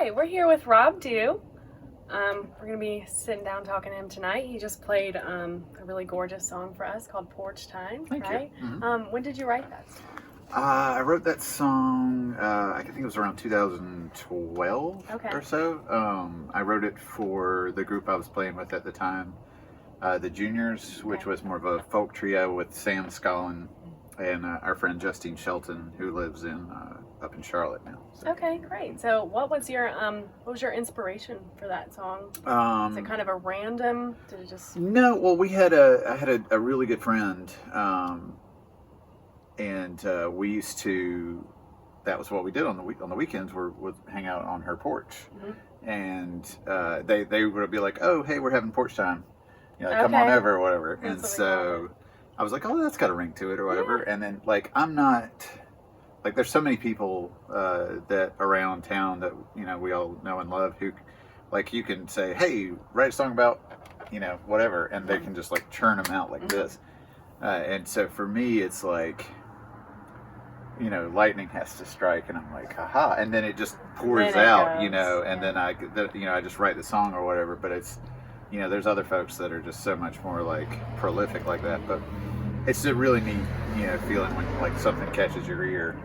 Okay, we're here with Rob Dew. We're going to be sitting down talking to him tonight. He just played a really gorgeous song for us called Porch Time, Thank right? you. Mm-hmm. When did you write that song? I wrote that song, I think it was around 2012 or so. I wrote it for the group I was playing with at the time, the Juniors, which was more of a folk trio with Sam Scollin and our friend Justine Shelton, who lives up in Charlotte now. So. Okay, great. So what was your inspiration for that song? Is it kind of a random? Did it just... No, well, I had a really good friend, and we used to. That was what we did on the weekends. Would hang out on her porch, and they would be like, "Oh, hey, we're having porch time, come on over or whatever." And so I was like, "Oh, that's got a ring to it or whatever." Yeah. And then I'm not there's so many people that around town that we all know and love who you can say, "Hey, write a song about whatever," and they can just churn them out like this. And so for me, it's lightning has to strike, and I'm like, haha, and then it just pours out, and then I just write the song or whatever. But it's, there's other folks that are just so much more prolific like that. But it's a really neat, feeling when something catches your ear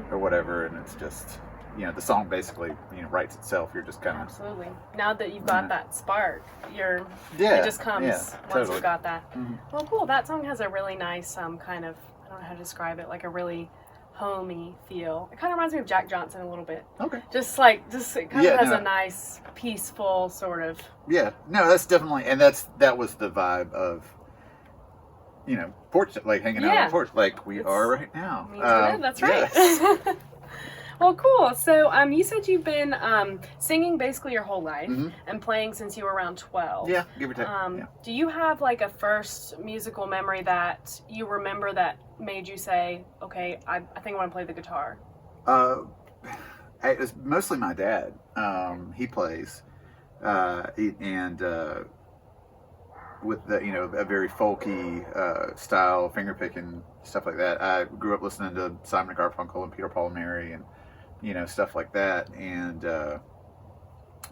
or whatever, and it's just, the song basically, writes itself. You're just kind of absolutely. Now that you've got that spark, it just comes once you've got that. Mm-hmm. Well, cool. That song has a really nice kind of, I don't know how to describe it, a really homey feel. It kind of reminds me of Jack Johnson a little bit. Okay. Just it kind of has a nice, peaceful sort of. Yeah. No, that's definitely, and that was the vibe of, porch, hanging out on the porch, we are right now. That's right. Yes. Well, cool. So, you said you've been singing basically your whole life and playing since you were around 12. Yeah, give or take. Do you have a first musical memory that you remember that made you say, "Okay, I think I want to play the guitar"? It was mostly my dad. He plays, and with the a very folky style, finger picking stuff like that. I grew up listening to Simon and Garfunkel and Peter, Paul and Mary and stuff like that, and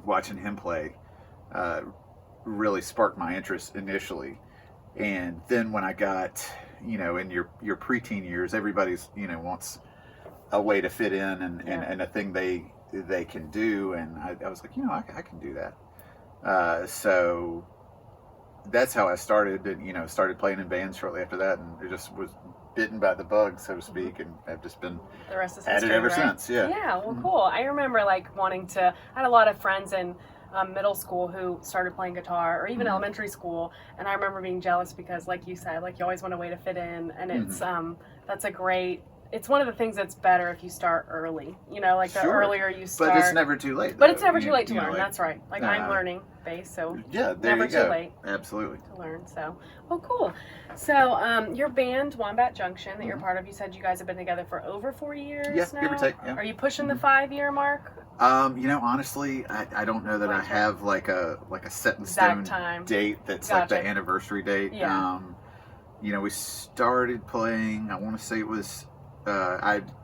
watching him play really sparked my interest initially. And then when I got in your preteen years, everybody's wants a way to fit in and a thing they can do, and I was like, I can do that. So that's how I started, and started playing in bands shortly after that, and it just was bitten by the bug, so to speak, and I've just been the rest is at history, it ever right? since. Yeah. Yeah. Well, cool. I remember wanting to. I had a lot of friends in middle school who started playing guitar, or even elementary school, and I remember being jealous because, like you said, you always want a way to fit in, and it's that's a great. It's one of the things that's better if you start early. The earlier you start. But it's never too late. But it's never too late to learn. That's right. I'm learning bass, so never too late. Absolutely. To learn. So, well, cool. So, your band, Wombat Junction, that you're part of, you said you guys have been together for over 4 years now? Give or take. Yeah. Are you pushing the 5-year mark? Honestly, I don't know that I have a set in stone date that's the anniversary date. Yeah. We started playing, I want to say it was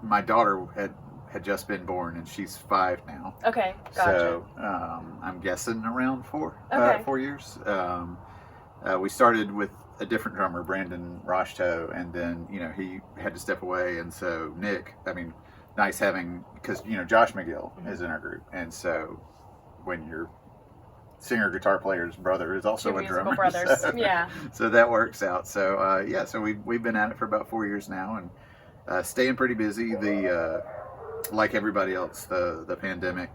my daughter had just been born, and she's 5 now. Okay, gotcha. So I'm guessing around 4 years. We started with a different drummer, Brandon Roshto, and then he had to step away, and so nice having, because Josh McGill is in our group, and so when your singer guitar player's brother is also a drummer, brothers. So that works out. So so we've been at it for about 4 years now, and staying pretty busy. The like everybody else, the pandemic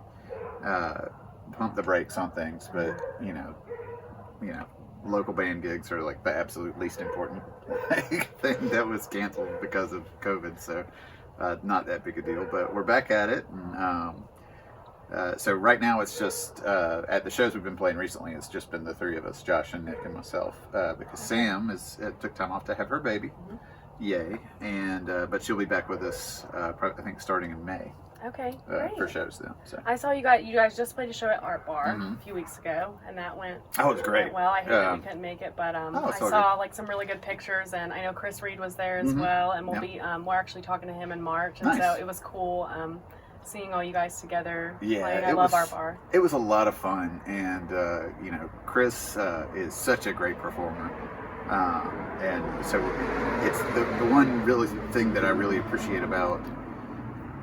pumped the brakes on things, but local band gigs are the absolute least important thing that was canceled because of COVID. So not that big a deal, but we're back at it. And so right now it's just at the shows we've been playing recently, it's just been the 3 of us, Josh and Nick and myself, because Sam took time off to have her baby. Yay. And but she'll be back with us I think starting in May. Okay, great. For shows then. So. I saw you guys just played a show at Art Bar a few weeks ago, and that went it was great. Well, I hate that you couldn't make it, but I saw some really good pictures, and I know Chris Reed was there as well, and we'll be we're actually talking to him in March, and so it was cool seeing all you guys together. Yeah, I love our bar. It was a lot of fun, and Chris is such a great performer, and so it's the one really thing that I really appreciate about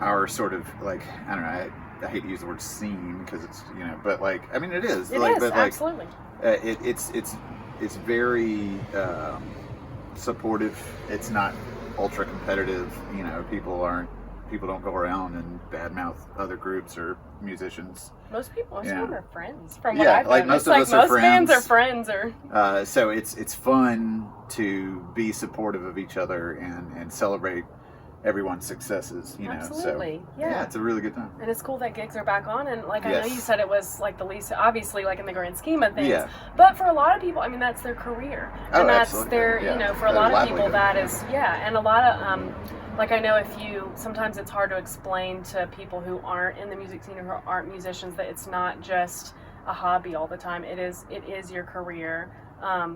our sort of like, I don't know, I hate to use the word scene because it's but like I mean it is. It like, is, but absolutely. It's very supportive. It's not ultra competitive. People don't go around and badmouth other groups or musicians. Most people are friends. From what I've like most of us are friends. Bands are friends, or so it's fun to be supportive of each other and celebrate everyone's successes. Absolutely. So, yeah, it's a really good time. And it's cool that gigs are back on, and like I know you said it was like the least, obviously, like in the grand scheme of things. Yeah. But for a lot of people, I mean, that's their career, and that's absolutely. their for a lot of people that is and a lot of like I know sometimes it's hard to explain to people who aren't in the music scene or who aren't musicians that it's not just a hobby all the time. It is your career.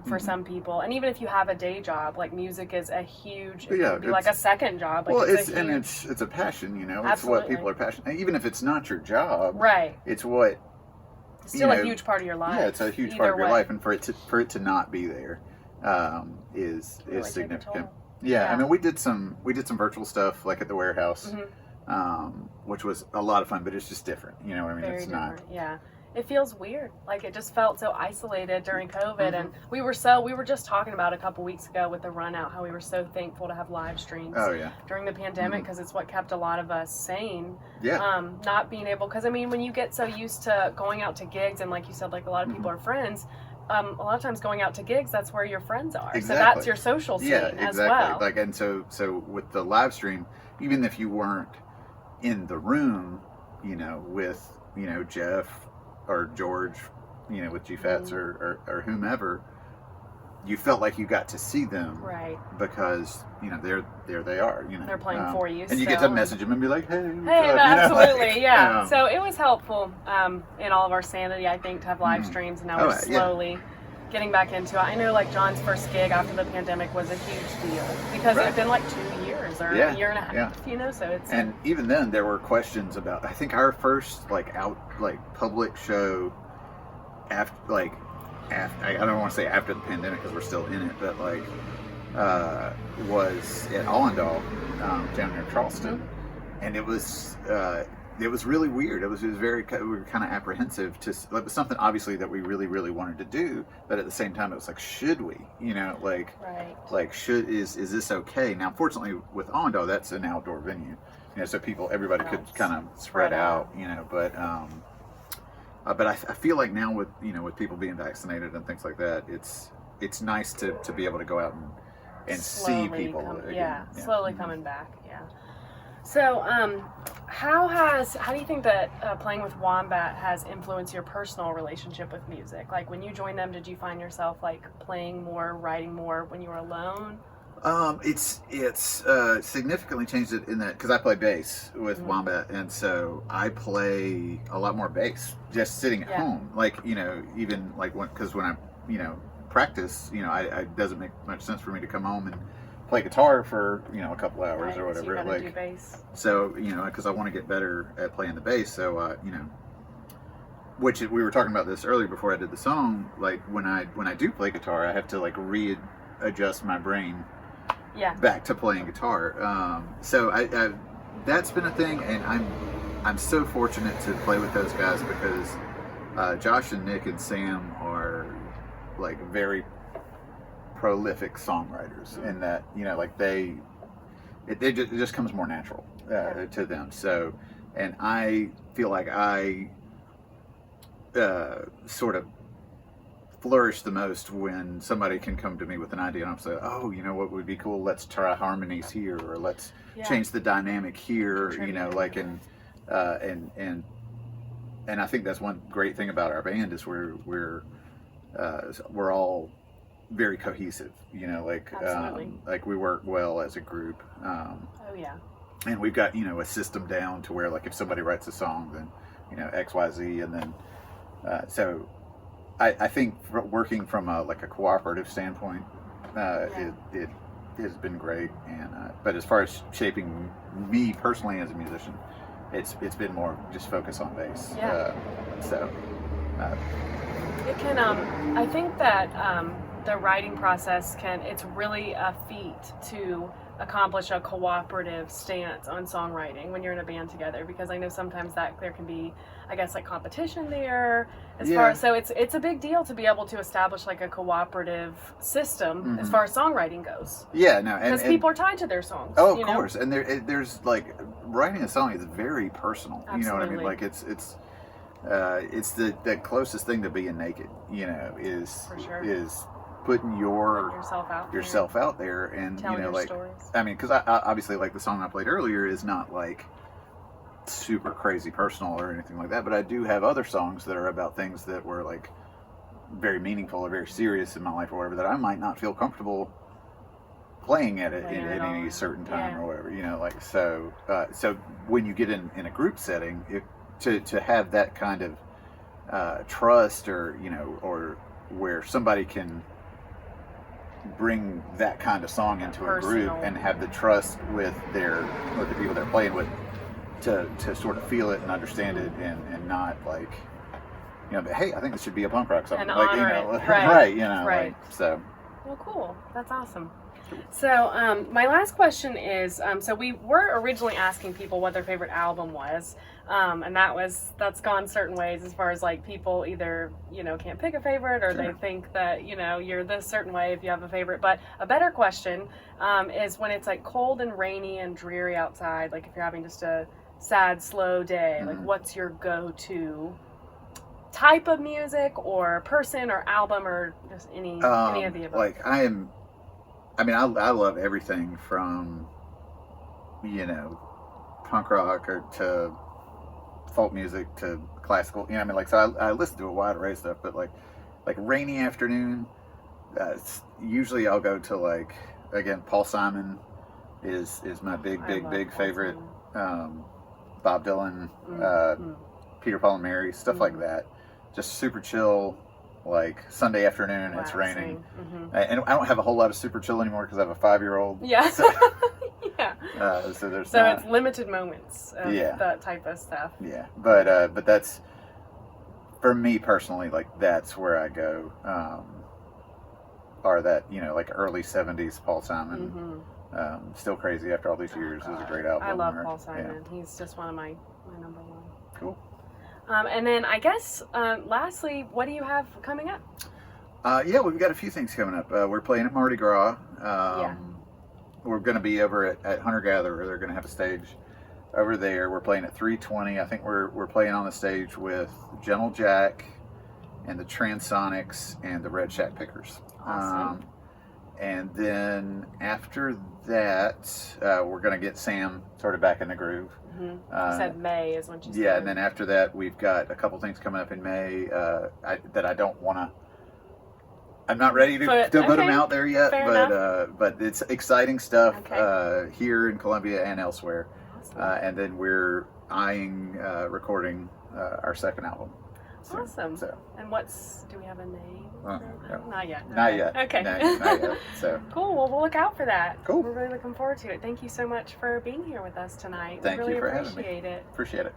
For some people, and even if you have a day job, like music is a huge, it could be like a second job. Like well, it's a passion, It's Absolutely. what people are passionate. Even if it's not your job, right? It's what still a huge part of your life. Yeah, it's a huge part of your life, and for it to not be there is significant. Yeah, I mean, we did some virtual stuff like at the warehouse, which was a lot of fun, but it's just different. You know what I mean? Very it's different. not. Yeah. It feels weird. Like it just felt so isolated during COVID, and we were just talking about a couple weeks ago with the run out how we were so thankful to have live streams during the pandemic because it's what kept a lot of us sane. Yeah. Not being able, because I mean, when you get so used to going out to gigs, and like you said, like a lot of people are friends. A lot of times going out to gigs, that's where your friends are. Exactly. So that's your social scene as well. Like, and so with the live stream, even if you weren't in the room, with Jeff or George, with GFATs or whomever, you felt like you got to see them, right? Because there they are, they're playing for you, and you get to message them and be like, hey, absolutely, So it was helpful in all of our sanity, I think, to have live streams, and now we're slowly getting back into it. I know, like John's first gig after the pandemic was a huge deal because it had been like 2 years or a year and a half, So it's and even then there were questions about. I think our first public show after I don't want to say after the pandemic because we're still in it, but was at Allendale down near Charleston, and it was really weird. It was we were kind of apprehensive it was something obviously that we really, really wanted to do, but at the same time it was like, should we? Is this okay? Now, fortunately, with Allendale, that's an outdoor venue, so everybody could kind of spread out, but I feel like now with people being vaccinated and things like that, it's nice to be able to go out and see people again. Slowly coming back. So, how do you think that playing with Wombat has influenced your personal relationship with music? Like when you joined them, did you find yourself playing more, writing more when you were alone? It's significantly changed it in that because I play bass with Wombat, and so I play a lot more bass just sitting at home. Even because when I practice, it doesn't make much sense for me to come home and play guitar for a couple hours or whatever. So you gotta do bass. So because I want to get better at playing the bass. So which we were talking about this earlier before I did the song. Like when I do play guitar, I have to readjust my brain. Back to playing guitar. So I that's been a thing, and I'm so fortunate to play with those guys because Josh and Nick and Sam are very prolific songwriters, in that it just comes more natural to them. So, and I feel like I sort of flourish the most when somebody can come to me with an idea and I'm say, oh, what would be cool? Let's try harmonies here, or let's change the dynamic here. And I think that's one great thing about our band is we're all very cohesive. We work well as a group. And we've got a system down to where if somebody writes a song, then X, Y, Z, and then so. I think working from a cooperative standpoint, it has been great. And but as far as shaping me personally as a musician, it's been more just focus on bass. Yeah. It can. I think that the writing process it's really a feat to accomplish a cooperative stance on songwriting when you're in a band together, because I know sometimes that there can be, I guess, like competition there as far as, so it's a big deal to be able to establish like a cooperative system as far as songwriting goes. Yeah, no, because people are tied to their songs. Oh, of course, and there's like writing a song is very personal. Absolutely. You know what I mean? Like it's the closest thing to being naked. Is For sure. is putting yourself out there, and telling your like stories. I mean, because I obviously, like the song I played earlier is not like super crazy personal or anything like that, but I do have other songs that are about things that were like very meaningful or very serious in my life or whatever, that I might not feel comfortable playing at any certain time or whatever, like so when you get in a group setting, to have that kind of trust, or or where somebody can bring that kind of song into a group and have the trust with the people they're playing with to sort of feel it and understand it, and not like hey, I think this should be a punk rock song, and like honor it. right, right. Like, so. Well, cool. That's awesome. So my last question is, so we were originally asking people what their favorite album was, and that's gone certain ways as far as like people either can't pick a favorite, or they think that you're this certain way if you have a favorite. But a better question is when it's like cold and rainy and dreary outside, like if you're having just a sad, slow day, like what's your go-to type of music or person or album, or just any of the above? Like I love everything from punk rock or to folk music to classical. So I listen to a wide array of stuff, but like rainy afternoon, usually I'll go to like, again, Paul Simon is my big favorite. Bob Dylan, Peter, Paul and Mary, stuff like that. Just super chill, like Sunday afternoon. It's raining, and I don't have a whole lot of super chill anymore because I have a 5-year-old. Yeah. So, yeah. So it's limited moments of that type of stuff. Yeah, but that's, for me personally, like that's where I go. Or that like early '70s Paul Simon. Still Crazy After All These Years is a great album. I love Paul Simon. Yeah. He's just one of my number one. Cool. And then I guess lastly, what do you have coming up? We've got a few things coming up. We're playing at Mardi Gras. We're going to be over at Hunter Gatherer. They're going to have a stage over there. We're playing at 320. I think we're playing on the stage with Gentle Jack and the Transonics and the Red Shack Pickers. Awesome. And then after that, we're going to get Sam sort of back in the groove. You said May is when she said. Yeah, and then after that, we've got a couple things coming up in May that I don't want to. I'm not ready to put them out there yet, but it's exciting stuff here in Columbia and elsewhere. Awesome. And then we're eyeing recording our second album. Awesome. So. And do we have a name? No. Not yet. Not yet. Okay. Not yet. So. Cool. Well, we'll look out for that. Cool. We're really looking forward to it. Thank you so much for being here with us tonight. Thank you for having me. Appreciate it. Appreciate it.